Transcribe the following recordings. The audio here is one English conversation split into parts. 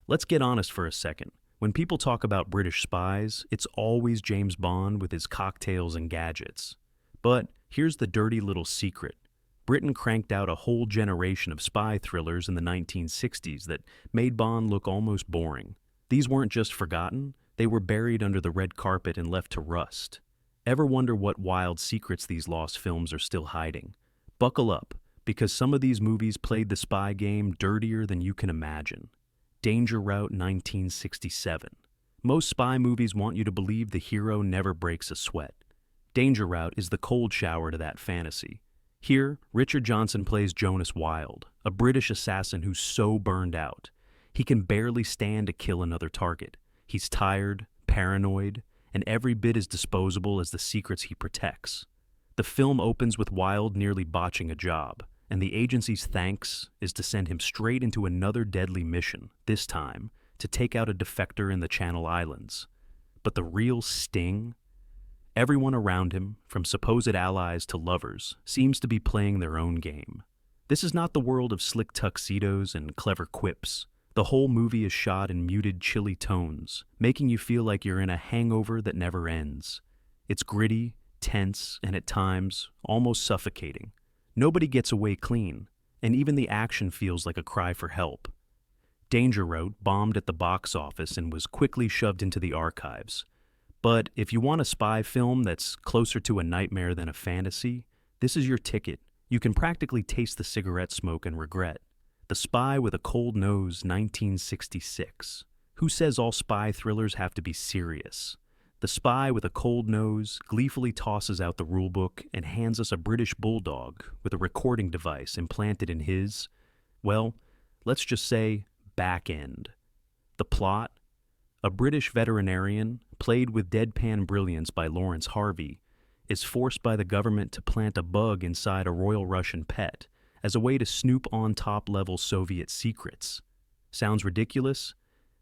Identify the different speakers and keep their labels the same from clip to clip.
Speaker 1: Let's get honest for a second. When people talk about British spies, it's always James Bond with his cocktails and gadgets. But here's the dirty little secret. Britain cranked out a whole generation of spy thrillers in the 1960s that made Bond look almost boring. These weren't just forgotten, they were buried under the red carpet and left to rust. Ever wonder what wild secrets these lost films are still hiding? Buckle up, because some of these movies played the spy game dirtier than you can imagine. Danger Route 1967. Most spy movies want you to believe the hero never breaks a sweat. Danger Route is the cold shower to that fantasy. Here, Richard Johnson plays Jonas Wilde, a British assassin who's so burned out. He can barely stand to kill another target. He's tired, paranoid, and every bit as disposable as the secrets he protects. The film opens with Wilde nearly botching a job, and the agency's thanks is to send him straight into another deadly mission, this time to take out a defector in the Channel Islands. But the real sting? Everyone around him, from supposed allies to lovers, seems to be playing their own game. This is not the world of slick tuxedos and clever quips. The whole movie is shot in muted, chilly tones, making you feel like you're in a hangover that never ends. It's gritty, tense, and at times, almost suffocating. Nobody gets away clean, and even the action feels like a cry for help. Danger Route bombed at the box office and was quickly shoved into the archives. But if you want a spy film that's closer to a nightmare than a fantasy, this is your ticket. You can practically taste the cigarette smoke and regret. The Spy with a Cold Nose, 1966. Who says all spy thrillers have to be serious? The Spy with a Cold Nose gleefully tosses out the rulebook and hands us a British bulldog with a recording device implanted in his, well, let's just say, back end. The plot? A British veterinarian, played with deadpan brilliance by Lawrence Harvey, is forced by the government to plant a bug inside a Royal Russian pet as a way to snoop on top-level Soviet secrets. Sounds ridiculous?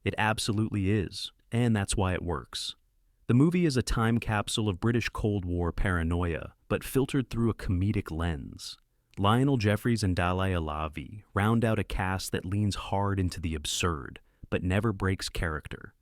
Speaker 1: It absolutely is, and that's why it works. The movie is a time capsule of British Cold War paranoia, but filtered through a comedic lens. Lionel Jeffries and Dalai Alavi round out a cast that leans hard into the absurd, but never breaks character.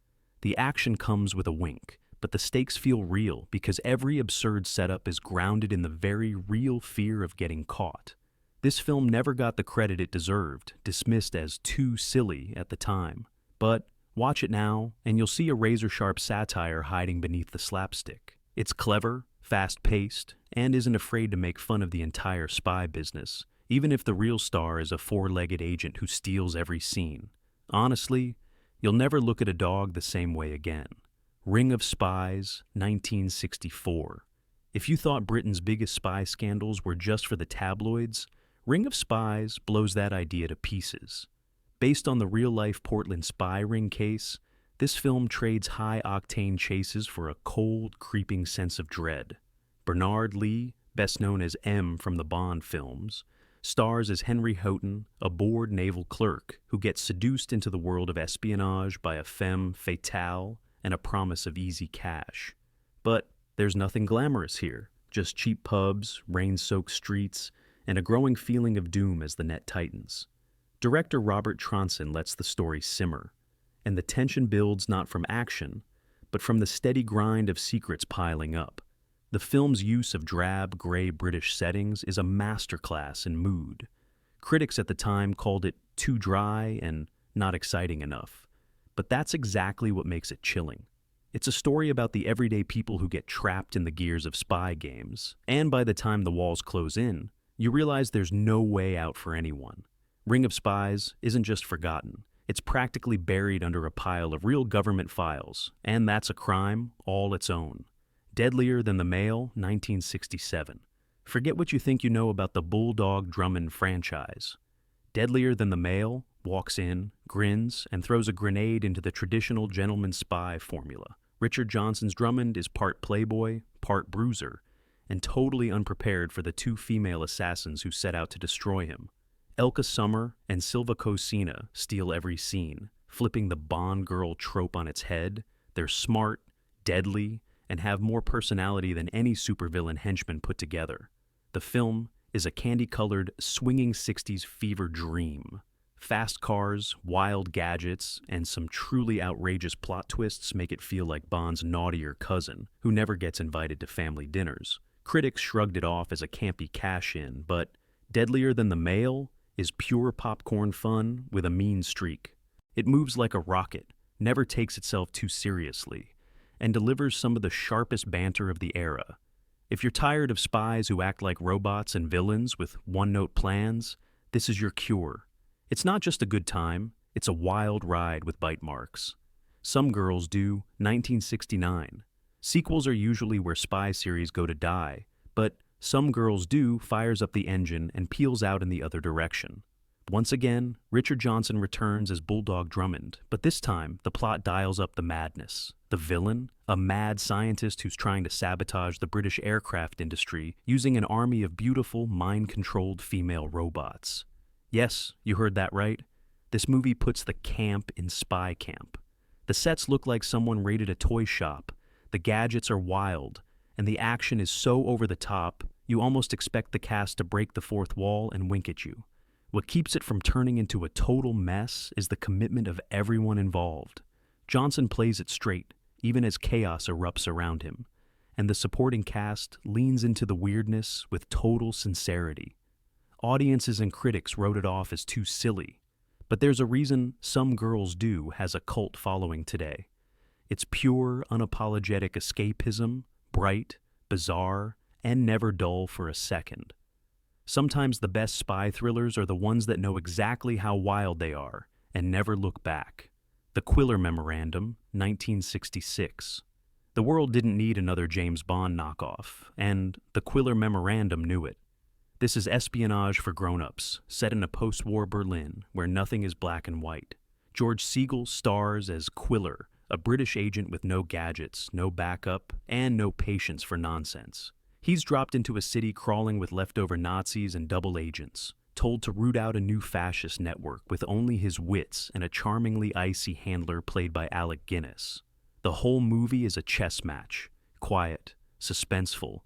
Speaker 1: The action comes with a wink, but the stakes feel real because every absurd setup is grounded in the very real fear of getting caught. This film never got the credit it deserved, dismissed as too silly at the time. But watch it now, and you'll see a razor-sharp satire hiding beneath the slapstick. It's clever, fast-paced, and isn't afraid to make fun of the entire spy business, even if the real star is a four-legged agent who steals every scene. Honestly, you'll never look at a dog the same way again. Ring of Spies, 1964. If you thought Britain's biggest spy scandals were just for the tabloids, Ring of Spies blows that idea to pieces. Based on the real-life Portland spy ring case, this film trades high-octane chases for a cold, creeping sense of dread. Bernard Lee, best known as M from the Bond films, stars as Henry Houghton, a bored naval clerk who gets seduced into the world of espionage by a femme fatale and a promise of easy cash. But there's nothing glamorous here, just cheap pubs, rain-soaked streets, and a growing feeling of doom as the net tightens. Director Robert Tronson lets the story simmer, and the tension builds not from action, but from the steady grind of secrets piling up. The film's use of drab, gray British settings is a masterclass in mood. Critics at the time called it too dry and not exciting enough. But that's exactly what makes it chilling. It's a story about the everyday people who get trapped in the gears of spy games, and by the time the walls close in, you realize there's no way out for anyone. Ring of Spies isn't just forgotten. It's practically buried under a pile of real government files, and that's a crime all its own. Deadlier Than the Mail, 1967. Forget what you think you know about the Bulldog Drummond franchise. Deadlier Than the Mail walks in, grins, and throws a grenade into the traditional gentleman spy formula. Richard Johnson's Drummond is part playboy, part bruiser, and totally unprepared for the two female assassins who set out to destroy him. Elka Summer and Silva Cosina steal every scene, flipping the Bond girl trope on its head. They're smart, deadly, and have more personality than any supervillain henchman put together. The film is a candy-colored, swinging 60s fever dream. Fast cars, wild gadgets, and some truly outrageous plot twists make it feel like Bond's naughtier cousin, who never gets invited to family dinners. Critics shrugged it off as a campy cash-in, but Deadlier Than the Mail is pure popcorn fun with a mean streak. It moves like a rocket, never takes itself too seriously, and delivers some of the sharpest banter of the era. If you're tired of spies who act like robots and villains with one-note plans, this is your cure. It's not just a good time, it's a wild ride with bite marks. Some Girls Do, 1969. Sequels are usually where spy series go to die, but Some Girls Do fires up the engine and peels out in the other direction. Once again, Richard Johnson returns as Bulldog Drummond, but this time the plot dials up the madness. The villain, a mad scientist who's trying to sabotage the British aircraft industry using an army of beautiful, mind-controlled female robots. Yes, you heard that right. This movie puts the camp in spy camp. The sets look like someone raided a toy shop, the gadgets are wild, and the action is so over the top, you almost expect the cast to break the fourth wall and wink at you. What keeps it from turning into a total mess is the commitment of everyone involved. Johnson plays it straight, even as chaos erupts around him, and the supporting cast leans into the weirdness with total sincerity. Audiences and critics wrote it off as too silly, but there's a reason Some Girls Do has a cult following today. It's pure, unapologetic escapism, bright, bizarre, and never dull for a second. Sometimes the best spy thrillers are the ones that know exactly how wild they are and never look back. The Quiller Memorandum, 1966. The world didn't need another James Bond knockoff, and the Quiller Memorandum knew it. This is espionage for grown-ups, set in a post-war Berlin where nothing is black and white. George Segal stars as Quiller, a British agent with no gadgets, no backup, and no patience for nonsense. He's dropped into a city crawling with leftover Nazis and double agents, told to root out a new fascist network with only his wits and a charmingly icy handler played by Alec Guinness. The whole movie is a chess match, quiet, suspenseful,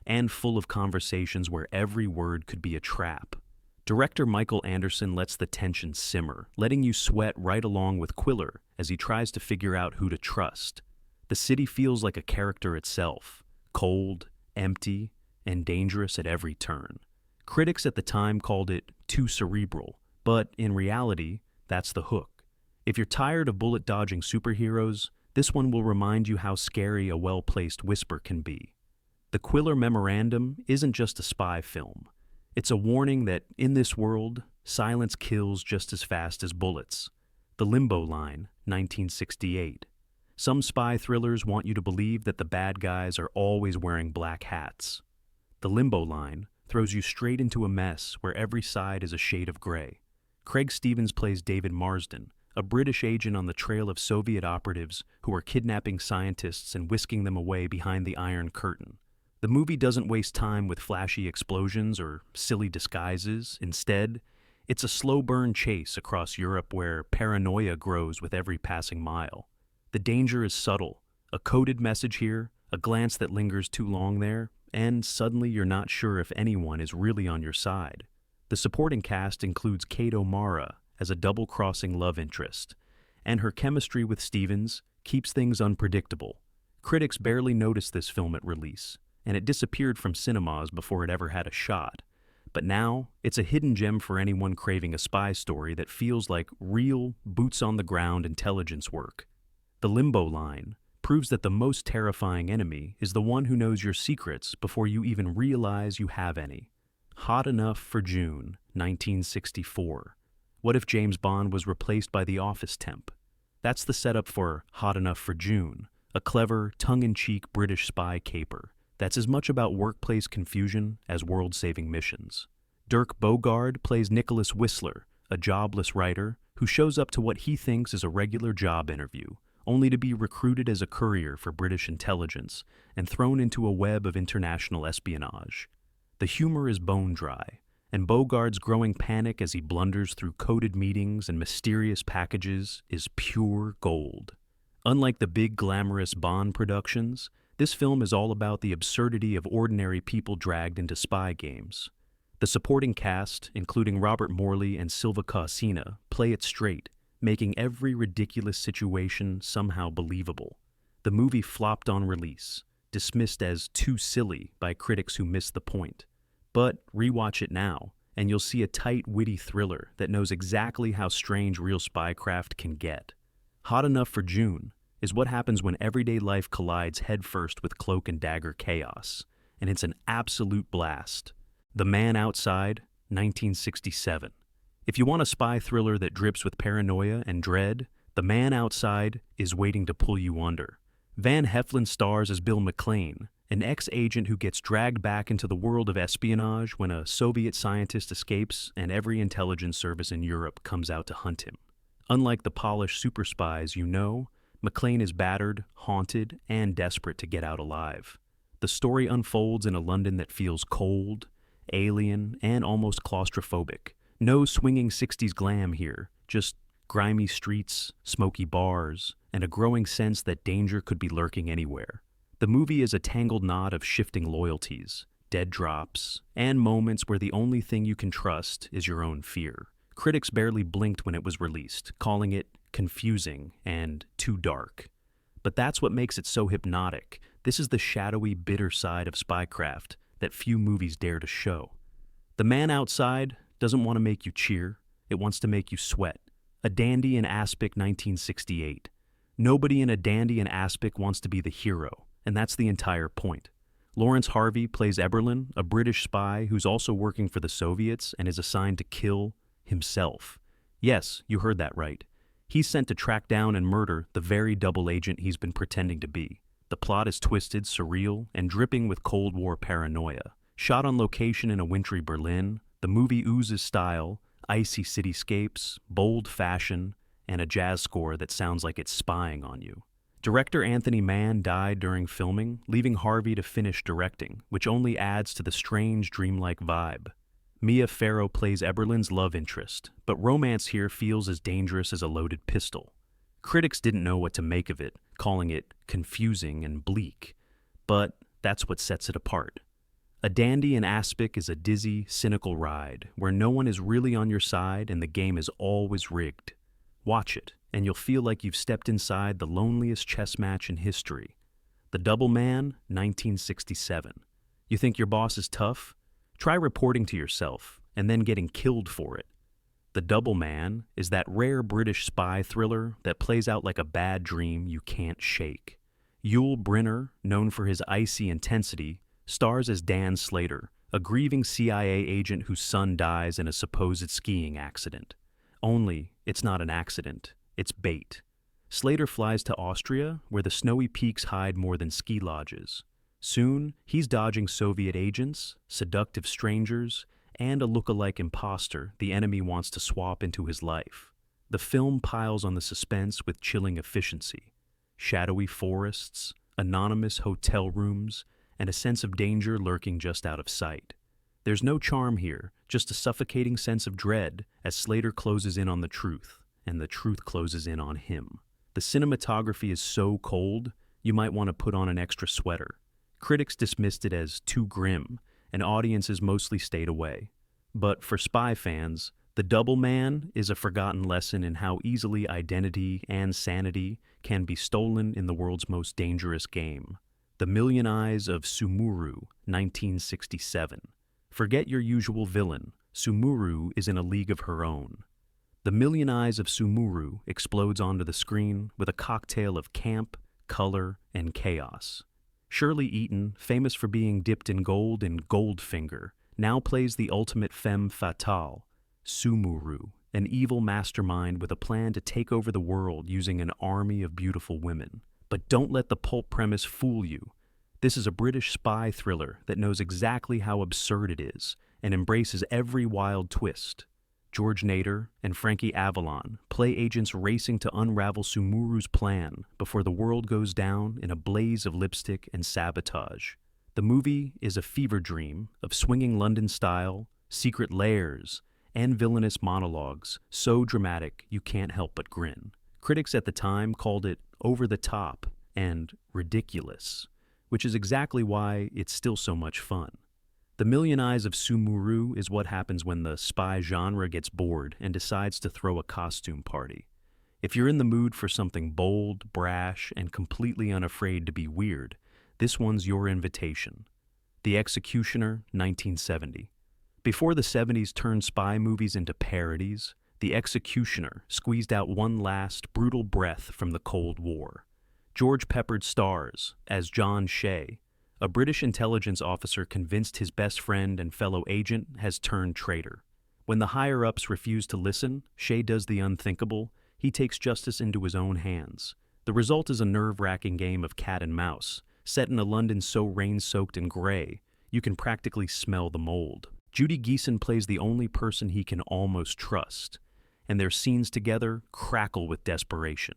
Speaker 1: and full of conversations where every word could be a trap. Director Michael Anderson lets the tension simmer, letting you sweat right along with Quiller as he tries to figure out who to trust. The city feels like a character itself, cold, empty, and dangerous at every turn. Critics at the time called it too cerebral, but in reality, that's the hook. If you're tired of bullet-dodging superheroes, this one will remind you how scary a well-placed whisper can be. The Quiller Memorandum isn't just a spy film. It's a warning that, in this world, silence kills just as fast as bullets. The Limbo Line, 1968. Some spy thrillers want you to believe that the bad guys are always wearing black hats. The Limbo Line throws you straight into a mess where every side is a shade of gray. Craig Stevens plays David Marsden, a British agent on the trail of Soviet operatives who are kidnapping scientists and whisking them away behind the Iron Curtain. The movie doesn't waste time with flashy explosions or silly disguises. Instead, it's a slow-burn chase across Europe where paranoia grows with every passing mile. The danger is subtle, a coded message here, a glance that lingers too long there, and suddenly you're not sure if anyone is really on your side. The supporting cast includes Kate O'Mara as a double-crossing love interest, and her chemistry with Stevens keeps things unpredictable. Critics barely noticed this film at release, and it disappeared from cinemas before it ever had a shot. But now, it's a hidden gem for anyone craving a spy story that feels like real, boots-on-the-ground intelligence work. The Limbo Line proves that the most terrifying enemy is the one who knows your secrets before you even realize you have any. Hot Enough for June, 1964. What if James Bond was replaced by the office temp? That's the setup for Hot Enough for June, a clever, tongue-in-cheek British spy caper that's as much about workplace confusion as world-saving missions. Dirk Bogarde plays Nicholas Whistler, a jobless writer who shows up to what he thinks is a regular job interview, only to be recruited as a courier for British intelligence and thrown into a web of international espionage. The humor is bone-dry, and Bogarde's growing panic as he blunders through coded meetings and mysterious packages is pure gold. Unlike the big glamorous Bond productions, this film is all about the absurdity of ordinary people dragged into spy games. The supporting cast, including Robert Morley and Silva Cosina, play it straight, making every ridiculous situation somehow believable. The movie flopped on release, dismissed as too silly by critics who missed the point. But rewatch it now, and you'll see a tight, witty thriller that knows exactly how strange real spycraft can get. Hot enough for June is what happens when everyday life collides headfirst with cloak and dagger chaos, and it's an absolute blast. The Man Outside, 1967. If you want a spy thriller that drips with paranoia and dread, The Man Outside is waiting to pull you under. Van Heflin stars as Bill McLean, an ex-agent who gets dragged back into the world of espionage when a Soviet scientist escapes and every intelligence service in Europe comes out to hunt him. Unlike the polished super spies you know, McLean is battered, haunted, and desperate to get out alive. The story unfolds in a London that feels cold, alien, and almost claustrophobic. No swinging 60s glam here, just grimy streets, smoky bars, and a growing sense that danger could be lurking anywhere. The movie is a tangled knot of shifting loyalties, dead drops, and moments where the only thing you can trust is your own fear. Critics barely blinked when it was released, calling it confusing and too dark. But that's what makes it so hypnotic. This is the shadowy, bitter side of spycraft that few movies dare to show. The Man Outside doesn't want to make you cheer, it wants to make you sweat. A Dandy and Aspic, 1968. Nobody in A Dandy and Aspic wants to be the hero, and that's the entire point. Lawrence Harvey plays Eberlin, a British spy who's also working for the Soviets and is assigned to kill himself. Yes, you heard that right. He's sent to track down and murder the very double agent he's been pretending to be. The plot is twisted, surreal, and dripping with Cold War paranoia. Shot on location in a wintry Berlin, the movie oozes style, icy cityscapes, bold fashion, and a jazz score that sounds like it's spying on you. Director Anthony Mann died during filming, leaving Harvey to finish directing, which only adds to the strange, dreamlike vibe. Mia Farrow plays Eberlin's love interest, but romance here feels as dangerous as a loaded pistol. Critics didn't know what to make of it, calling it confusing and bleak, but that's what sets it apart. A Dandy and Aspic is a dizzy, cynical ride where no one is really on your side and the game is always rigged. Watch it, and you'll feel like you've stepped inside the loneliest chess match in history. The Double Man, 1967. You think your boss is tough? Try reporting to yourself and then getting killed for it. The Double Man is that rare British spy thriller that plays out like a bad dream you can't shake. Yul Brynner, known for his icy intensity, stars as Dan Slater, a grieving CIA agent whose son dies in a supposed skiing accident. Only, it's not an accident, it's bait. Slater flies to Austria, where the snowy peaks hide more than ski lodges. Soon, he's dodging Soviet agents, seductive strangers, and a look-alike imposter the enemy wants to swap into his life. The film piles on the suspense with chilling efficiency. Shadowy forests, anonymous hotel rooms, and a sense of danger lurking just out of sight. There's no charm here, just a suffocating sense of dread as Slater closes in on the truth, and the truth closes in on him. The cinematography is so cold, you might want to put on an extra sweater. Critics dismissed it as too grim, and audiences mostly stayed away. But for spy fans, The Double Man is a forgotten lesson in how easily identity and sanity can be stolen in the world's most dangerous game. The Million Eyes of Sumuru, 1967. Forget your usual villain. Sumuru is in a league of her own. The Million Eyes of Sumuru explodes onto the screen with a cocktail of camp, color, and chaos. Shirley Eaton, famous for being dipped in Goldfinger, now plays the ultimate femme fatale, Sumuru, an evil mastermind with a plan to take over the world using an army of beautiful women. But don't let the pulp premise fool you. This is a British spy thriller that knows exactly how absurd it is and embraces every wild twist. George Nader and Frankie Avalon play agents racing to unravel Sumuru's plan before the world goes down in a blaze of lipstick and sabotage. The movie is a fever dream of swinging London style, secret layers, and villainous monologues so dramatic you can't help but grin. Critics at the time called it over the top and ridiculous, which is exactly why it's still so much fun. The Million Eyes of Sumuru is what happens when the spy genre gets bored and decides to throw a costume party. If you're in the mood for something bold, brash, and completely unafraid to be weird, this one's your invitation. The Executioner, 1970. Before the 70s turned spy movies into parodies, The Executioner squeezed out one last brutal breath from the Cold War. George Peppard stars as John Shea, a British intelligence officer convinced his best friend and fellow agent has turned traitor. When the higher-ups refuse to listen, Shea does the unthinkable. He takes justice into his own hands. The result is a nerve-wracking game of cat and mouse, set in a London so rain-soaked and gray, you can practically smell the mold. Judy Geeson plays the only person he can almost trust, and their scenes together crackle with desperation.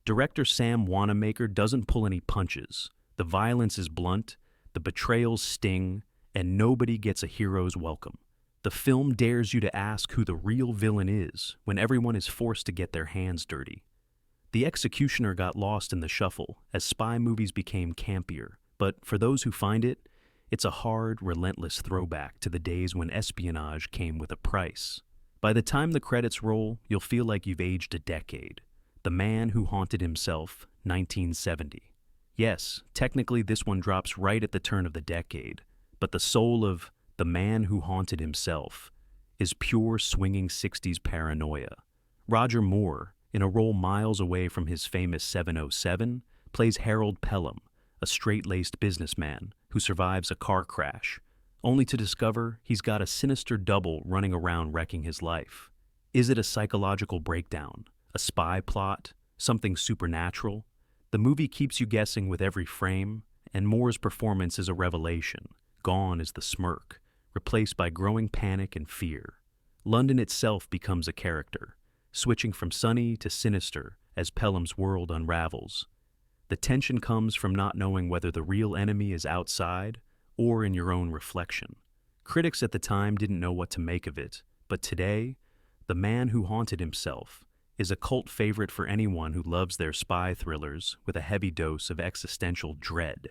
Speaker 1: Director Sam Wanamaker doesn't pull any punches. The violence is blunt, the betrayals sting, and nobody gets a hero's welcome. The film dares you to ask who the real villain is when everyone is forced to get their hands dirty. The Executioner got lost in the shuffle as spy movies became campier, but for those who find it, it's a hard, relentless throwback to the days when espionage came with a price. By the time the credits roll, you'll feel like you've aged a decade. The Man Who Haunted Himself, 1970. Yes, technically this one drops right at the turn of the decade, but the soul of The Man Who Haunted Himself is pure swinging 60s paranoia. Roger Moore, in a role miles away from his famous 707, plays Harold Pelham, a straight-laced businessman who survives a car crash, only to discover he's got a sinister double running around wrecking his life. Is it a psychological breakdown, a spy plot, something supernatural? The movie keeps you guessing with every frame, and Moore's performance is a revelation. Gone is the smirk, replaced by growing panic and fear. London itself becomes a character, switching from sunny to sinister as Pelham's world unravels. The tension comes from not knowing whether the real enemy is outside or in your own reflection. Critics at the time didn't know what to make of it, but today, The Man Who Haunted Himself is a cult favorite for anyone who loves their spy thrillers with a heavy dose of existential dread.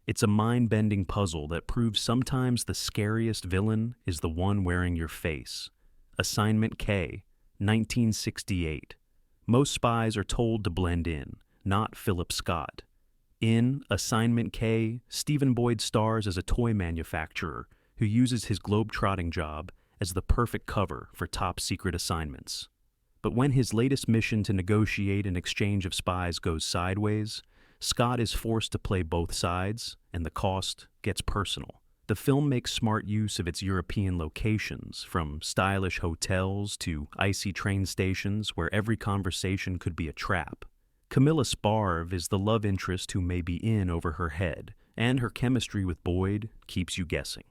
Speaker 1: It's a mind-bending puzzle that proves sometimes the scariest villain is the one wearing your face. Assignment K, 1968. Most spies are told to blend in, not Philip Scott. In Assignment K, Stephen Boyd stars as a toy manufacturer who uses his globe-trotting job as the perfect cover for top-secret assignments. But when his latest mission to negotiate an exchange of spies goes sideways, Scott is forced to play both sides, and the cost gets personal. The film makes smart use of its European locations, from stylish hotels to icy train stations where every conversation could be a trap. Camilla Sparv is the love interest who may be in over her head, and her chemistry with Boyd keeps you guessing.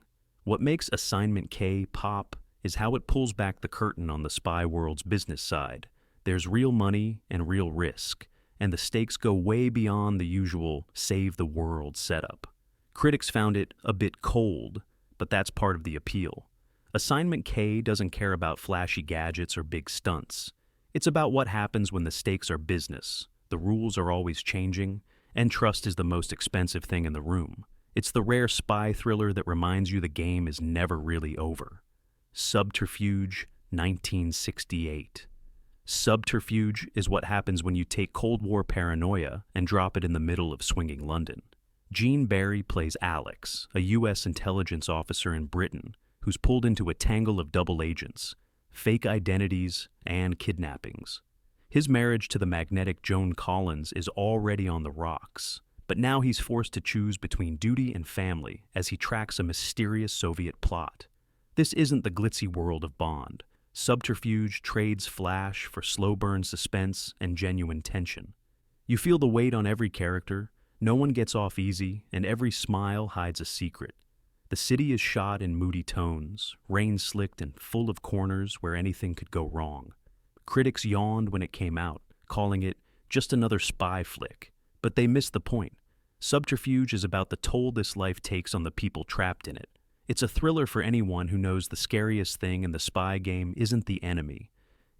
Speaker 1: What makes Assignment K pop is how it pulls back the curtain on the spy world's business side. There's real money and real risk, and the stakes go way beyond the usual save the world setup. Critics found it a bit cold, but that's part of the appeal. Assignment K doesn't care about flashy gadgets or big stunts. It's about what happens when the stakes are business. The rules are always changing, and trust is the most expensive thing in the room. It's the rare spy thriller that reminds you the game is never really over. Subterfuge, 1968. Subterfuge is what happens when you take Cold War paranoia and drop it in the middle of swinging London. Gene Barry plays Alex, a U.S. intelligence officer in Britain who's pulled into a tangle of double agents, fake identities, and kidnappings. His marriage to the magnetic Joan Collins is already on the rocks, but now he's forced to choose between duty and family as he tracks a mysterious Soviet plot. This isn't the glitzy world of Bond. Subterfuge trades flash for slow-burn suspense and genuine tension. You feel the weight on every character, no one gets off easy, and every smile hides a secret. The city is shot in moody tones, rain-slicked and full of corners where anything could go wrong. Critics yawned when it came out, calling it just another spy flick, but they missed the point. Subterfuge is about the toll this life takes on the people trapped in it. It's a thriller for anyone who knows the scariest thing in the spy game isn't the enemy.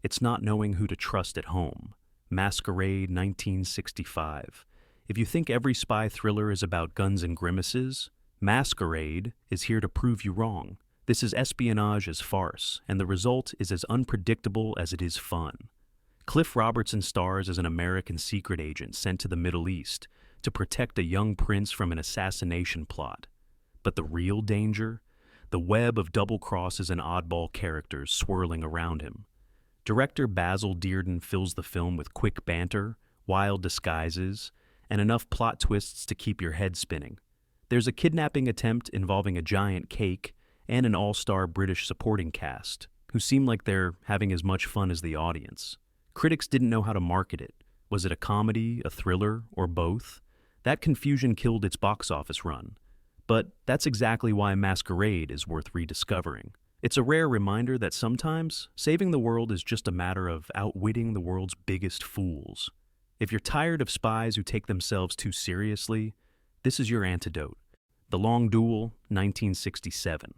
Speaker 1: It's not knowing who to trust at home. Masquerade, 1965. If you think every spy thriller is about guns and grimaces, Masquerade is here to prove you wrong. This is espionage as farce, and the result is as unpredictable as it is fun. Cliff Robertson stars as an American secret agent sent to the Middle East to protect a young prince from an assassination plot. But the real danger? The web of double crosses and oddball characters swirling around him. Director Basil Dearden fills the film with quick banter, wild disguises, and enough plot twists to keep your head spinning. There's a kidnapping attempt involving a giant cake and an all-star British supporting cast, who seem like they're having as much fun as the audience. Critics didn't know how to market it. Was it a comedy, a thriller, or both? That confusion killed its box office run. But that's exactly why Masquerade is worth rediscovering. It's a rare reminder that sometimes saving the world is just a matter of outwitting the world's biggest fools. If you're tired of spies who take themselves too seriously, this is your antidote. The Long Duel, 1967.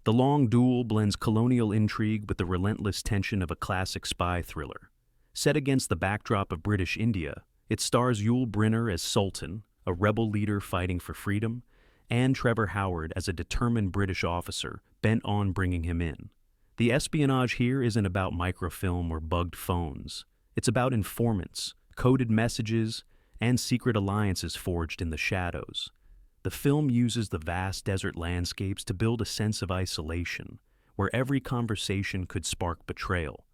Speaker 1: The Long Duel blends colonial intrigue with the relentless tension of a classic spy thriller. Set against the backdrop of British India, it stars Yul Brynner as Sultan, a rebel leader fighting for freedom, and Trevor Howard as a determined British officer bent on bringing him in. The espionage here isn't about microfilm or bugged phones. It's about informants, coded messages, and secret alliances forged in the shadows. The film uses the vast desert landscapes to build a sense of isolation, where every conversation could spark betrayal.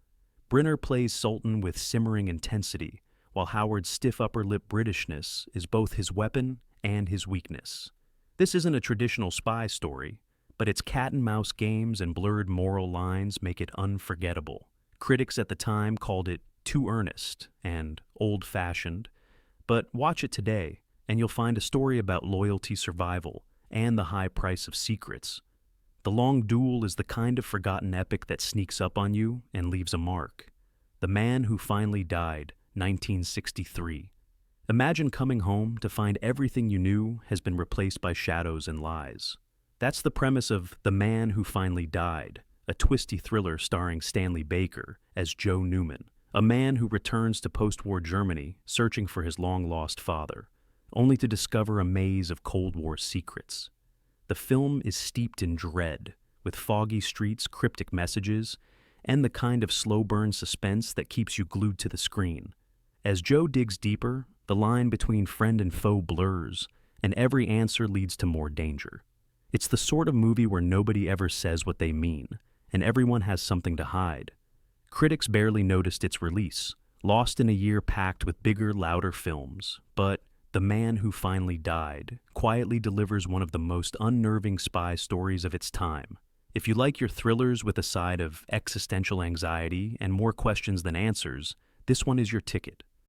Speaker 1: Brynner plays Sultan with simmering intensity, while Howard's stiff upper-lip Britishness is both his weapon and his weakness. This isn't a traditional spy story, but its cat-and-mouse games and blurred moral lines make it unforgettable. Critics at the time called it too earnest and old-fashioned, but watch it today, and you'll find a story about loyalty, survival, and the high price of secrets. The Long Duel is the kind of forgotten epic that sneaks up on you and leaves a mark. The Man Who Finally Died, 1963. Imagine coming home to find everything you knew has been replaced by shadows and lies. That's the premise of The Man Who Finally Died, a twisty thriller starring Stanley Baker as Joe Newman, a man who returns to post-war Germany searching for his long-lost father, only to discover a maze of Cold War secrets. The film is steeped in dread, with foggy streets, cryptic messages, and the kind of slow-burn suspense that keeps you glued to the screen. As Joe digs deeper, the line between friend and foe blurs, and every answer leads to more danger. It's the sort of movie where nobody ever says what they mean, and everyone has something to hide. Critics barely noticed its release, lost in a year packed with bigger, louder films, but The Man Who Finally Died quietly delivers one of the most unnerving spy stories of its time. If you like your thrillers with a side of existential anxiety and more questions than answers, this one is your ticket.